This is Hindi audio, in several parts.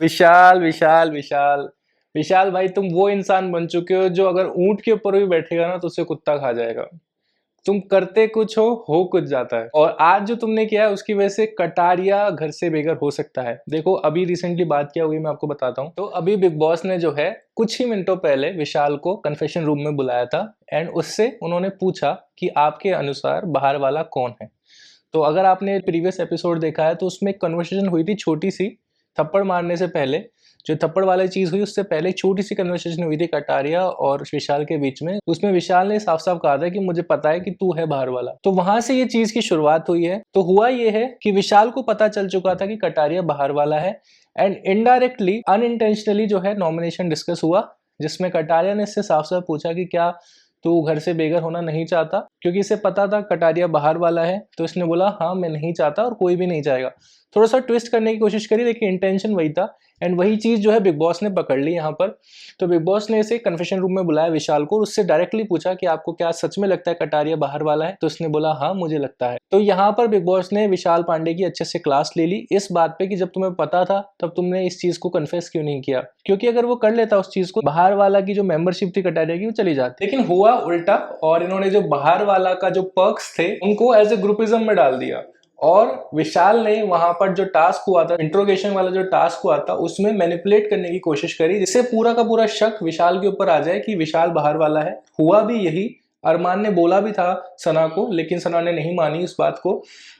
विशाल विशाल विशाल विशाल भाई, तुम वो इंसान बन चुके हो जो अगर ऊंट के ऊपर भी बैठेगा ना तो उसे कुत्ता खा जाएगा। तुम करते कुछ हो कुछ जाता है। और आज जो तुमने किया है उसकी वजह से कटारिया घर से बेघर हो सकता है। देखो अभी रिसेंटली बात क्या हुई मैं आपको बताता हूँ। तो अभी बिग बॉस ने जो है कुछ ही मिनटों पहले विशाल को कन्फेशन रूम में बुलाया था एंड उससे उन्होंने पूछा कि आपके अनुसार बाहर वाला कौन है। तो अगर आपने प्रीवियस एपिसोड देखा है तो उसमें एक कन्वर्सेशन हुई थी छोटी सी, थप्पड़ मारने से पहले। जो थप्पड़ वाली चीज हुई उससे पहले छोटी सी कन्वर्सेशन हुई थी कटारिया और विशाल के बीच में। उसमें विशाल ने साफ साफ कहा था कि मुझे पता है कि तू है बाहर वाला। तो वहां से ये चीज की शुरुआत हुई है। तो हुआ ये है कि विशाल को पता चल चुका था कि कटारिया बाहर वाला है एंड इनडायरेक्टली अनइंटेंशनली जो है नॉमिनेशन डिस्कस हुआ, जिसमें कटारिया ने इससे साफ साफ पूछा कि क्या तू घर से बेघर होना नहीं चाहता, क्योंकि इसे पता था कटारिया बाहर वाला है। तो इसने बोला हाँ मैं नहीं चाहता और कोई भी नहीं चाहेगा। थोड़ा सा ट्विस्ट करने की कोशिश करी लेकिन इंटेंशन वही था एंड वही चीज जो है बिग बॉस ने पकड़ ली यहाँ पर। तो बिग बॉस ने इसे कन्फेशन रूम में बुलाया विशाल को और उससे डायरेक्टली पूछा कि आपको क्या सच में लगता है कटारिया बाहर वाला है। तो उसने बोला हाँ मुझे लगता है। तो यहाँ पर बिग बॉस ने विशाल पांडे की अच्छे से क्लास ले ली इस बात पे कि जब तुम्हें पता था तब तुमने इस चीज को कन्फेस क्यों नहीं किया, क्योंकि अगर वो कर लेता उस चीज को, बाहर वाला की जो मेंबरशिप थी कटारिया की वो चली जाती। लेकिन हुआ उल्टा और इन्होंने जो बाहर वाला का जो पर्क्स थे उनको एज ए ग्रुपिज्म में डाल दिया। और विशाल ने वहां पर जो टास्क हुआ था, इंट्रोगेशन वाला जो टास्क हुआ था, उसमें मैनिपुलेट करने की कोशिश करी जिससे पूरा का पूरा शक विशाल के ऊपर आ जाए कि विशाल बाहर वाला है। हुआ भी यही। अरमान ने बोला भी था सना को, लेकिन सना ने नहीं मानी इस बात को,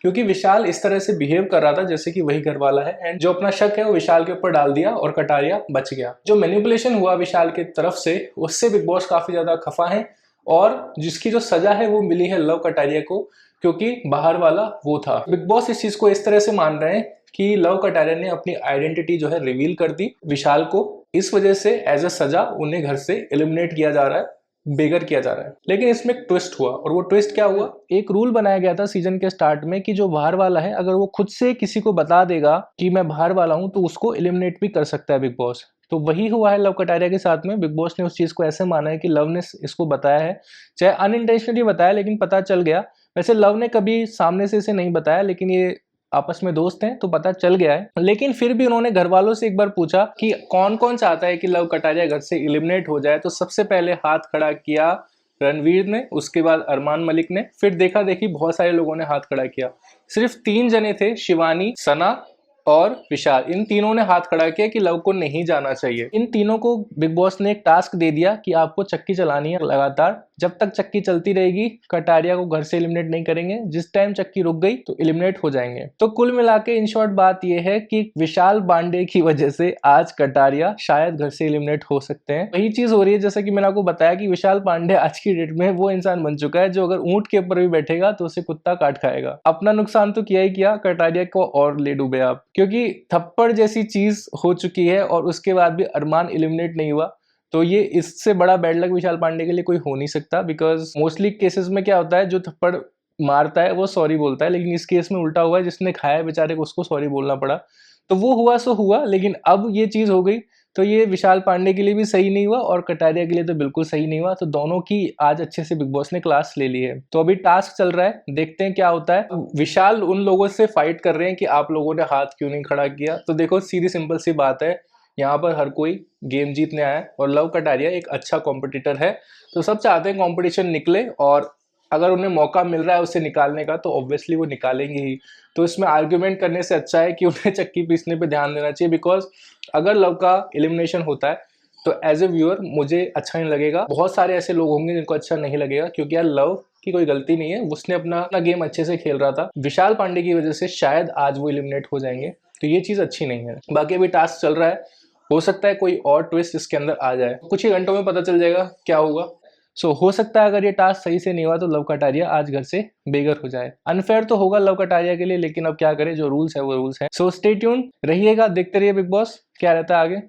क्योंकि विशाल इस तरह से बिहेव कर रहा था जैसे कि वही घर वाला है एंड जो अपना शक है वो विशाल के ऊपर डाल दिया और कटारिया बच गया। जो मैनिपुलेशन हुआ विशाल की तरफ से उससे बिग बॉस काफी ज्यादा खफा है और जिसकी जो सजा है वो मिली है लव कटारिया को, क्योंकि बाहर वाला वो था। बिग बॉस इस चीज को इस तरह से मान रहे हैं कि लव कटारिया ने अपनी आइडेंटिटी जो है रिवील कर दी विशाल को, इस वजह से एज अ सजा उन्हें घर से एलिमिनेट किया जा रहा है, बेघर किया जा रहा है। लेकिन इसमें एक ट्विस्ट हुआ और वो ट्विस्ट क्या हुआ, एक रूल बनाया गया था सीजन के स्टार्ट में कि जो बाहर वाला है अगर वो खुद से किसी को बता देगा कि मैं बाहर वाला हूं तो उसको एलिमिनेट भी कर सकता है बिग बॉस। तो वही हुआ है लव कटारिया के साथ में। बिग बॉस ने उस चीज को ऐसे माना है कि लव ने इसको बताया है, चाहे अनइंटेंशनली बताया लेकिन पता चल गया। वैसे लव ने कभी सामने से इसे नहीं बताया लेकिन ये आपस में दोस्त हैं तो पता चल गया है। लेकिन फिर भी उन्होंने घर वालों से एक बार पूछा कि कौन कौन चाहता है कि लव कटारिया घर से एलिमिनेट हो जाए। तो सबसे पहले हाथ खड़ा किया रणवीर ने, उसके बाद अरमान मलिक ने, फिर देखा देखी बहुत सारे लोगों ने हाथ खड़ा किया। सिर्फ 3 जने थे, शिवानी, सना और विशाल, इन तीनों ने हाथ खड़ा किया कि लव को नहीं जाना चाहिए। इन तीनों को बिग बॉस ने एक टास्क दे दिया कि आपको चक्की चलानी है लगातार, जब तक चक्की चलती रहेगी कटारिया को घर से एलिमिनेट नहीं करेंगे, जिस टाइम चक्की रुक गई तो एलिमिनेट हो जाएंगे। तो कुल मिला के इन शॉर्ट बात यह है कि विशाल पांडे की वजह से आज कटारिया शायद घर से एलिमिनेट हो सकते हैं। वही चीज हो रही है जैसा कि मैंने आपको बताया कि विशाल पांडे आज की डेट में वो इंसान बन चुका है जो अगर ऊंट के ऊपर भी बैठेगा तो उसे कुत्ता काट खाएगा। अपना नुकसान तो किया ही किया, कटारिया को और ले डूबे आप, क्योंकि थप्पड़ जैसी चीज हो चुकी है और उसके बाद भी अरमान एलिमिनेट नहीं हुआ। तो ये इससे बड़ा बैड लक विशाल पांडे के लिए कोई हो नहीं सकता, बिकॉज मोस्टली केसेस में क्या होता है जो थप्पड़ मारता है वो सॉरी बोलता है, लेकिन इस केस में उल्टा हुआ है, जिसने खाया बेचारे को उसको सॉरी बोलना पड़ा। तो वो हुआ सो हुआ, लेकिन अब ये चीज हो गई तो ये विशाल पांडे के लिए भी सही नहीं हुआ और कटारिया के लिए तो बिल्कुल सही नहीं हुआ। तो दोनों की आज अच्छे से बिग बॉस ने क्लास ले ली है। तो अभी टास्क चल रहा है, देखते हैं क्या होता है। विशाल उन लोगों से फाइट कर रहे हैं कि आप लोगों ने हाथ क्यों नहीं खड़ा किया। तो देखो सीधी सिंपल सी बात है, यहाँ पर हर कोई गेम जीतने आया है और लव कटारिया एक अच्छा कॉम्पिटिटर है। तो सब चाहते हैं कॉम्पिटिशन निकले और अगर उन्हें मौका मिल रहा है उसे निकालने का तो ऑब्वियसली वो निकालेंगे ही। तो इसमें आर्ग्यूमेंट करने से अच्छा है कि उन्हें चक्की पीसने पे ध्यान देना चाहिए, बिकॉज अगर लव का एलिमिनेशन होता है तो एज ए व्यूअर मुझे अच्छा नहीं लगेगा। बहुत सारे ऐसे लोग होंगे जिनको अच्छा नहीं लगेगा, क्योंकि यार लव की कोई गलती नहीं है, उसने अपना गेम अच्छे से खेल रहा था। विशाल पांडे की वजह से शायद आज वो एलिमिनेट हो जाएंगे, तो ये चीज अच्छी नहीं है। बाकी अभी टास्क चल रहा है, हो सकता है कोई और ट्विस्ट इसके अंदर आ जाए, कुछ ही घंटों में पता चल जाएगा क्या होगा। हो सकता है अगर ये टास्क सही से नहीं हुआ तो लव कटारिया आज घर से बेघर हो जाए। अनफेयर तो होगा लव कटारिया के लिए, लेकिन अब क्या करें, जो रूल्स है वो रूल्स है। सो स्टे ट्यून रहिएगा, देखते रहिए बिग बॉस, क्या रहता है आगे।